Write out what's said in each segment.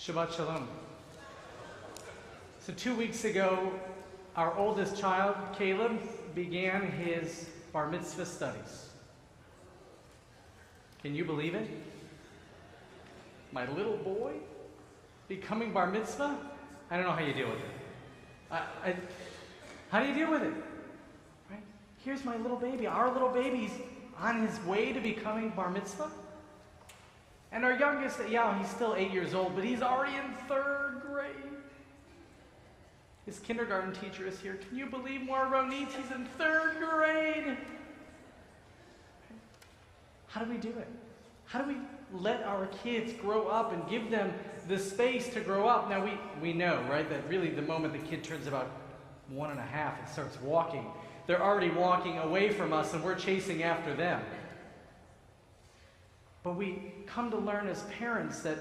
Shabbat Shalom. So 2 weeks ago, our oldest child, Caleb, began his bar mitzvah studies. Can you believe it? My little boy becoming bar mitzvah? I don't know how you deal with it. How do you deal with it? Right? Here's my little baby. Our little baby's on his way to becoming bar mitzvah. And our youngest, he's still 8 years old, but he's already in 3rd grade. His kindergarten teacher is here. Can you believe more Ronit? He's in 3rd grade. How do we do it? How do we let our kids grow up and give them the space to grow up? Now, we know, right, that really the moment the kid turns about 1.5 and starts walking, they're already walking away from us and we're chasing after them. But we come to learn as parents that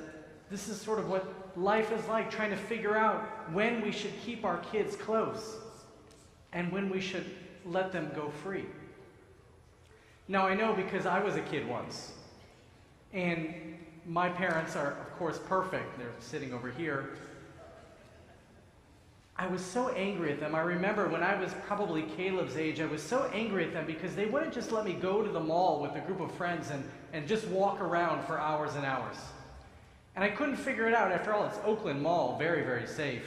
this is sort of what life is like, trying to figure out when we should keep our kids close and when we should let them go free. Now, I know because I was a kid once, and my parents are, of course, perfect. They're sitting over here. I was so angry at them. I remember when I was probably Caleb's age, I was so angry at them because they wouldn't just let me go to the mall with a group of friends and just walk around for hours and hours. And I couldn't figure it out. After all, it's Oakland Mall, very, very safe.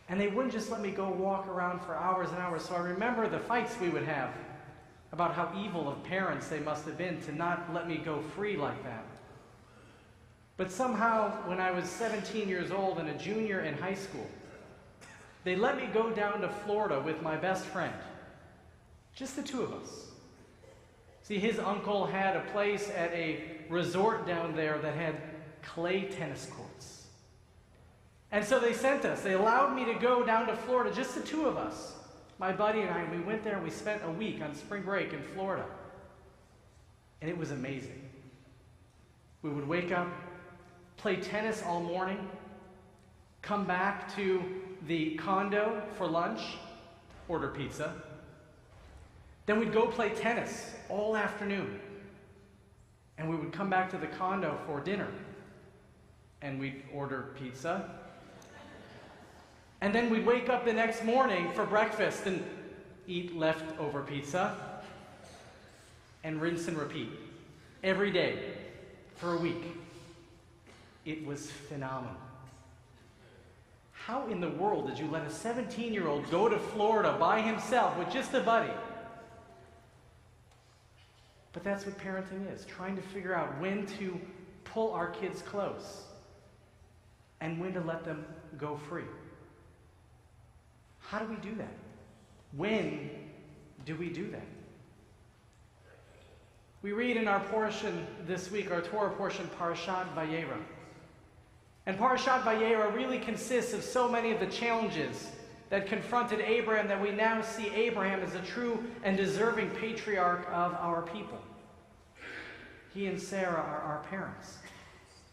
And they wouldn't just let me go walk around for hours and hours. So I remember the fights we would have about how evil of parents they must have been to not let me go free like that. But somehow, when I was 17 years old and a junior in high school, they let me go down to Florida with my best friend. Just the two of us. See, his uncle had a place at a resort down there that had clay tennis courts. And so they allowed me to go down to Florida, just the two of us. My buddy and I, we went there and we spent a week on spring break in Florida. And it was amazing. We would wake up, play tennis all morning, come back to the condo for lunch, order pizza. Then we'd go play tennis all afternoon. And we would come back to the condo for dinner. And we'd order pizza. And then we'd wake up the next morning for breakfast and eat leftover pizza. And rinse and repeat. Every day for a week. It was phenomenal. How in the world did you let a 17-year-old go to Florida by himself with just a buddy? But that's what parenting is, trying to figure out when to pull our kids close and when to let them go free. How do we do that? When do we do that? We read in our portion this week, our Torah portion, Parashat Vayera. And Parashat Vayera really consists of so many of the challenges that confronted Abraham that we now see Abraham as a true and deserving patriarch of our people. He and Sarah are our parents,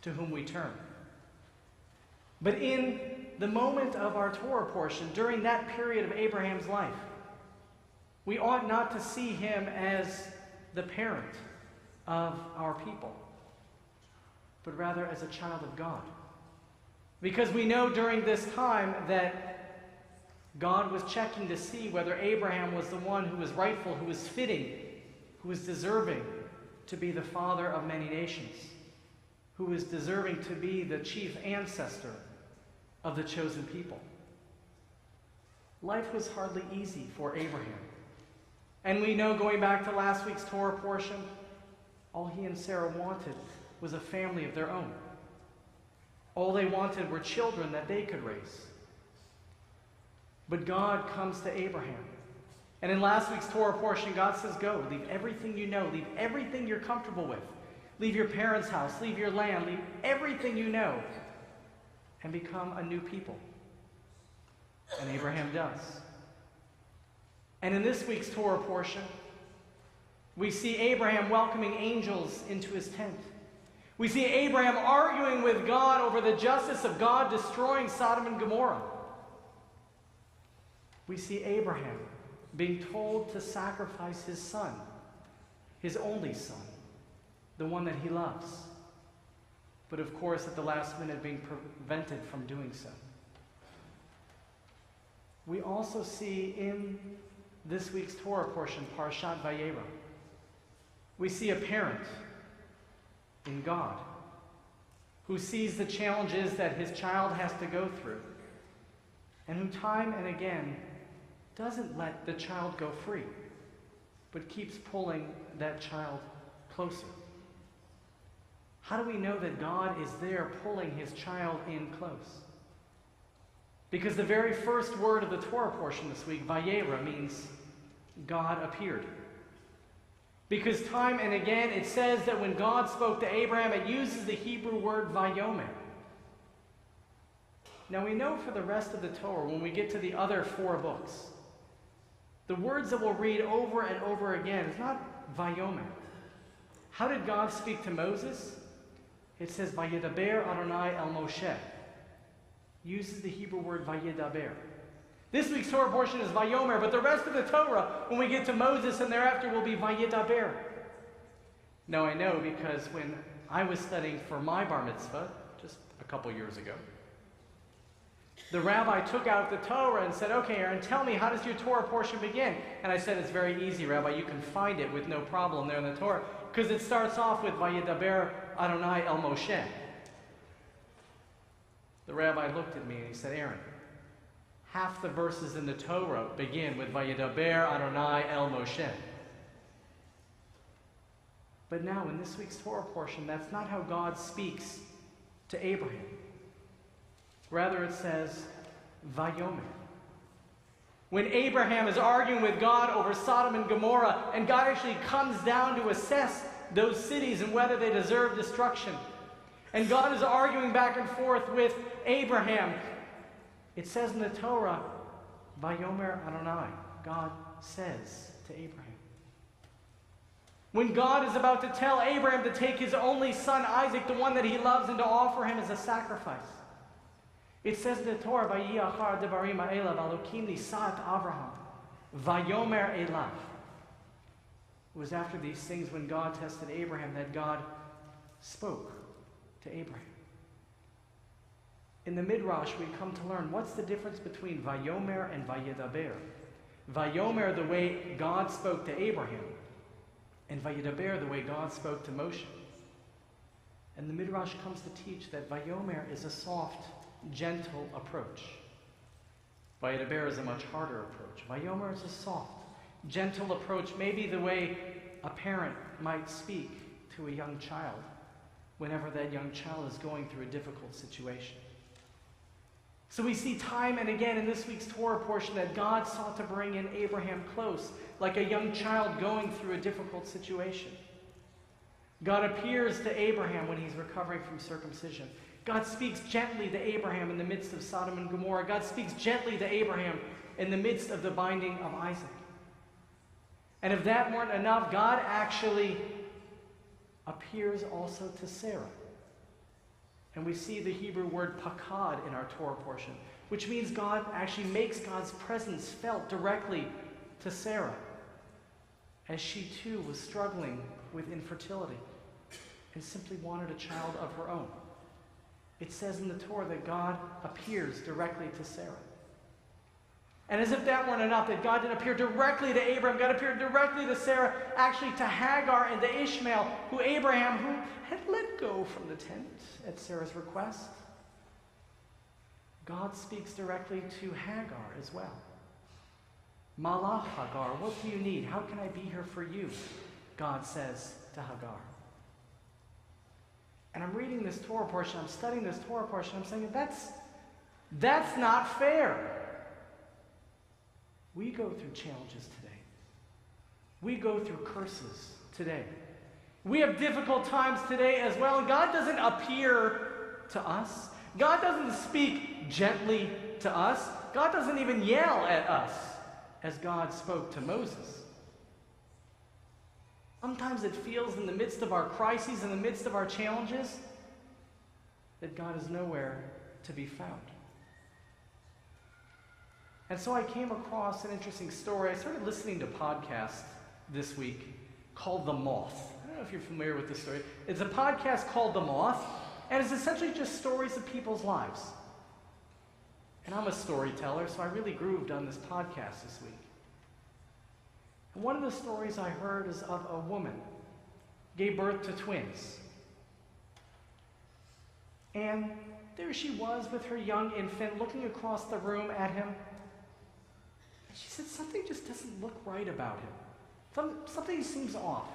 to whom we turn. But in the moment of our Torah portion, during that period of Abraham's life, we ought not to see him as the parent of our people, but rather as a child of God. Because we know during this time that God was checking to see whether Abraham was the one who was rightful, who was fitting, who was deserving to be the father of many nations, who was deserving to be the chief ancestor of the chosen people. Life was hardly easy for Abraham. And we know, going back to last week's Torah portion, all he and Sarah wanted was a family of their own. All they wanted were children that they could raise. But God comes to Abraham. And in last week's Torah portion, God says, go, leave everything you know, leave everything you're comfortable with. Leave your parents' house, leave your land, leave everything you know, and become a new people. And Abraham does. And in this week's Torah portion, we see Abraham welcoming angels into his tent. We see Abraham arguing with God over the justice of God destroying Sodom and Gomorrah. We see Abraham being told to sacrifice his son, his only son, the one that he loves. but of course at the last minute being prevented from doing so. We also see in this week's Torah portion, Parashat Vayera, we see a parent in God who sees the challenges that his child has to go through, and who time and again doesn't let the child go free, but keeps pulling that child closer. How do we know that God is there pulling his child in close? Because the very first word of the Torah portion this week, Vayera, means God appeared. Because time and again it says that when God spoke to Abraham, it uses the Hebrew word Vayomer. Now we know for the rest of the Torah, when we get to the other 4 books, the words that we'll read over and over again is not Vayomer. How did God speak to Moses? It says, Vayedaber Adonai el Moshe. Uses the Hebrew word Vayedaber. This week's Torah portion is Vayomer, but the rest of the Torah, when we get to Moses and thereafter, will be Vayedaber. Now I know because when I was studying for my bar mitzvah, just a couple years ago, the rabbi took out the Torah and said, okay, Aaron, tell me, how does your Torah portion begin? And I said, it's very easy, Rabbi. You can find it with no problem there in the Torah, because it starts off with Vayedaber Adonai el Moshe. The rabbi looked at me and he said, Aaron, half the verses in the Torah begin with Vayedaber Adonai el Moshe. But now in this week's Torah portion, that's not how God speaks to Abraham. Rather it says, Vayomer. When Abraham is arguing with God over Sodom and Gomorrah, and God actually comes down to assess those cities and whether they deserve destruction, and God is arguing back and forth with Abraham, it says in the Torah, Vayomer Adonai, God says to Abraham. When God is about to tell Abraham to take his only son Isaac, the one that he loves, and to offer him as a sacrifice, it says in the Torah, Vayi achar devarim ha'elav Elokim nisat Avraham, Vayomer elav. It was after these things when God tested Abraham that God spoke to Abraham. In the Midrash, we come to learn what's the difference between Vayomer and Vayedaber. Vayomer, the way God spoke to Abraham, and Vayedaber, the way God spoke to Moshe. And the Midrash comes to teach that Vayomer is a soft, gentle approach. Vayedaber is a much harder approach. Vayomer is a soft, gentle approach, maybe the way a parent might speak to a young child whenever that young child is going through a difficult situation. So we see time and again in this week's Torah portion that God sought to bring in Abraham close, like a young child going through a difficult situation. God appears to Abraham when he's recovering from circumcision. God speaks gently to Abraham in the midst of Sodom and Gomorrah. God speaks gently to Abraham in the midst of the binding of Isaac. And if that weren't enough, God actually appears also to Sarah. And we see the Hebrew word pakad in our Torah portion, which means God actually makes God's presence felt directly to Sarah, as she too was struggling with infertility and simply wanted a child of her own. It says in the Torah that God appears directly to Sarah. And as if that weren't enough, that God didn't appear directly to Abraham, God appeared directly to Sarah, actually to Hagar and to Ishmael, who had let go from the tent at Sarah's request. God speaks directly to Hagar as well. Malach Hagar, what do you need? How can I be here for you? God says to Hagar. And I'm reading this Torah portion, I'm studying this Torah portion, I'm saying, that's not fair. We go through challenges today. We go through curses today. We have difficult times today as well, and God doesn't appear to us. God doesn't speak gently to us. God doesn't even yell at us as God spoke to Moses. Sometimes it feels in the midst of our crises, in the midst of our challenges, that God is nowhere to be found. And so I came across an interesting story. I started listening to a podcast this week called The Moth. I don't know if you're familiar with this story. It's a podcast called The Moth, And it's essentially just stories of people's lives. And I'm a storyteller, so I really grooved on this podcast this week. And one of the stories I heard is of a woman gave birth to twins. And there she was with her young infant looking across the room at him. And she said, something just doesn't look right about him. Something seems off.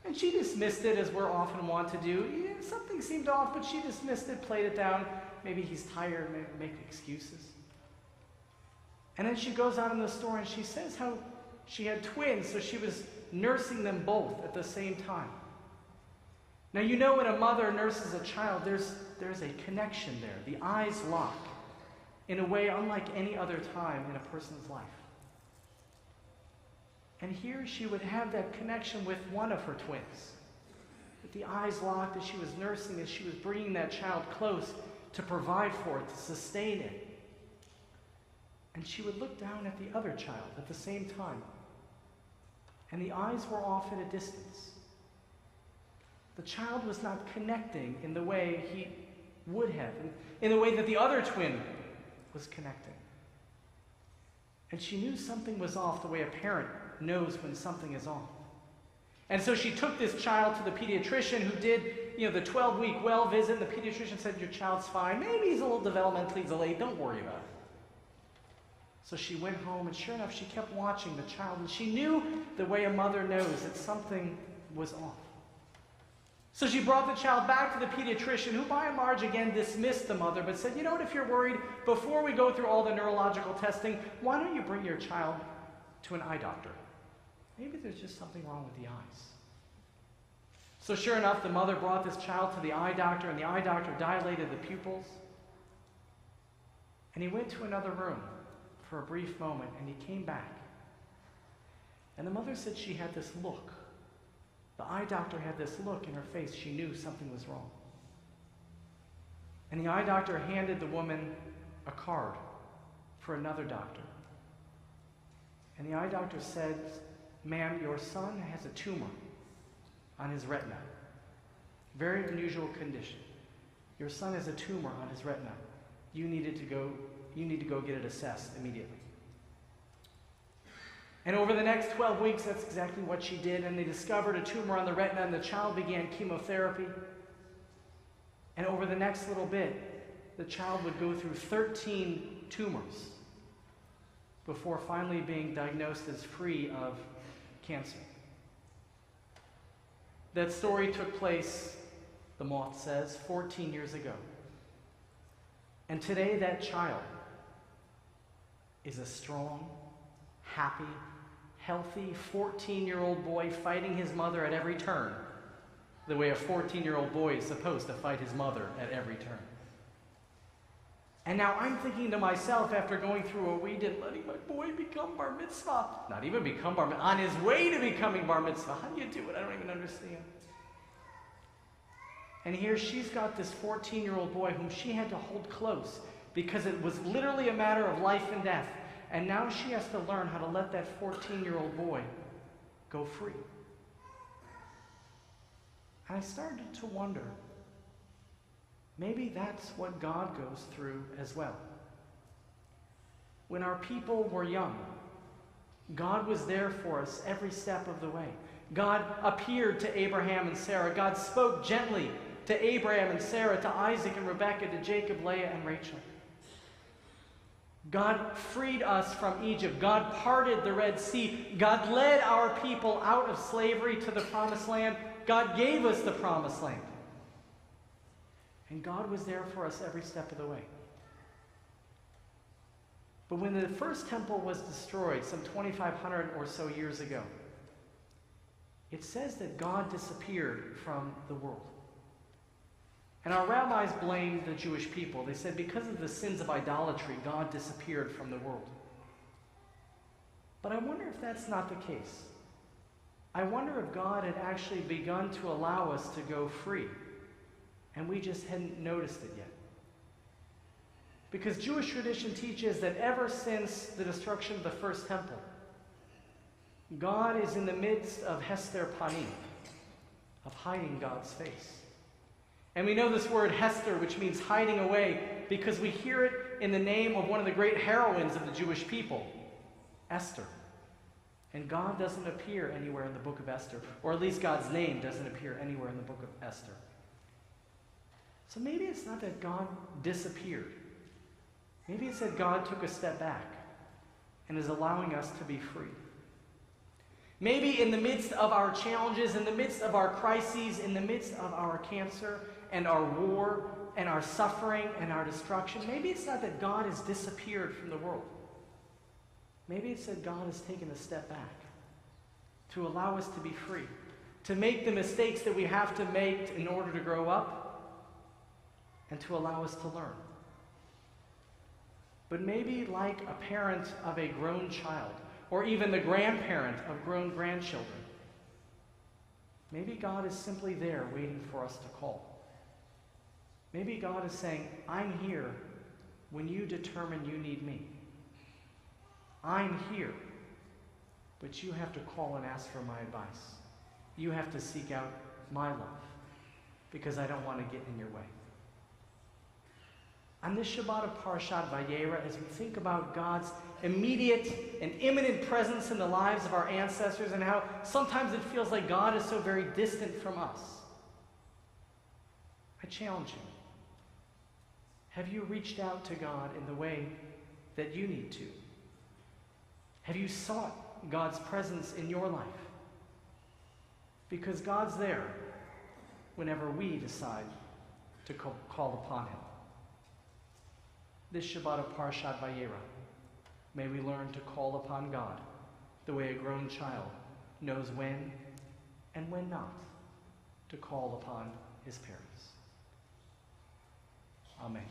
And she dismissed it, as we're often wont to do. Yeah, something seemed off, but she dismissed it, played it down. Maybe he's tired, maybe make excuses. And then she goes out in the story and she says how she had twins, so she was nursing them both at the same time. Now, you know, when a mother nurses a child, there's a connection there. The eyes lock in a way unlike any other time in a person's life. And here she would have that connection with one of her twins. With the eyes locked as she was nursing, as she was bringing that child close to provide for it, to sustain it. And she would look down at the other child at the same time. And the eyes were off at a distance. The child was not connecting in the way he would have, in the way that the other twin was connecting. And she knew something was off the way a parent knows when something is off. And so she took this child to the pediatrician who did, the 12-week well visit. The pediatrician said, your child's fine. Maybe he's a little developmentally delayed. Don't worry about it. So she went home, and sure enough, she kept watching the child, and she knew the way a mother knows that something was off. So she brought the child back to the pediatrician, who by and large again dismissed the mother, but said, you know what, if you're worried, before we go through all the neurological testing, why don't you bring your child to an eye doctor? Maybe there's just something wrong with the eyes. So sure enough, the mother brought this child to the eye doctor, and the eye doctor dilated the pupils. And he went to another room for a brief moment, and he came back. And the mother said she had this look. The eye doctor had this look in her face. She knew something was wrong. And the eye doctor handed the woman a card for another doctor. And the eye doctor said, ma'am, your son has a tumor on his retina. Very unusual condition. Your son has a tumor on his retina. You need to go get it assessed immediately. And over the next 12 weeks, that's exactly what she did. And they discovered a tumor on the retina, and the child began chemotherapy. And over the next little bit, the child would go through 13 tumors before finally being diagnosed as free of cancer. That story took place, the moth says, 14 years ago. And today that child is a strong, happy, healthy 14-year-old boy fighting his mother at every turn, the way a 14-year-old boy is supposed to fight his mother at every turn. And now I'm thinking to myself, after going through a weed and letting my boy become bar mitzvah, not even become bar mitzvah, on his way to becoming bar mitzvah. How do you do it? I don't even understand. And here she's got this 14-year-old boy whom she had to hold close because it was literally a matter of life and death. And now she has to learn how to let that 14-year-old boy go free. And I started to wonder, maybe that's what God goes through as well. When our people were young, God was there for us every step of the way. God appeared to Abraham and Sarah. God spoke gently to Abraham and Sarah, to Isaac and Rebekah, to Jacob, Leah, and Rachel. God freed us from Egypt. God parted the Red Sea. God led our people out of slavery to the Promised Land. God gave us the Promised Land. And God was there for us every step of the way. But when the first temple was destroyed, some 2,500 or so years ago, it says that God disappeared from the world. And our rabbis blamed the Jewish people. They said because of the sins of idolatry, God disappeared from the world. But I wonder if that's not the case. I wonder if God had actually begun to allow us to go free, and we just hadn't noticed it yet. Because Jewish tradition teaches that ever since the destruction of the first temple, God is in the midst of Hester Panim, of hiding God's face. And we know this word Hester, which means hiding away, because we hear it in the name of one of the great heroines of the Jewish people, Esther. And God doesn't appear anywhere in the book of Esther, or at least God's name doesn't appear anywhere in the book of Esther. So maybe it's not that God disappeared. Maybe it's that God took a step back and is allowing us to be free. Maybe in the midst of our challenges, in the midst of our crises, in the midst of our cancer and our war and our suffering and our destruction, maybe it's not that God has disappeared from the world. Maybe it's that God has taken a step back to allow us to be free, to make the mistakes that we have to make in order to grow up, and to allow us to learn. But maybe like a parent of a grown child, or even the grandparent of grown grandchildren, maybe God is simply there waiting for us to call. Maybe God is saying, I'm here when you determine you need me. I'm here, but you have to call and ask for my advice. You have to seek out my love, because I don't want to get in your way. On this Shabbat of Parashat Vayera, as we think about God's immediate and imminent presence in the lives of our ancestors and how sometimes it feels like God is so very distant from us, I challenge you. Have you reached out to God in the way that you need to? Have you sought God's presence in your life? Because God's there whenever we decide to call upon him. This Shabbat of Parashat Vayera, may we learn to call upon God the way a grown child knows when and when not to call upon his parents. Amen.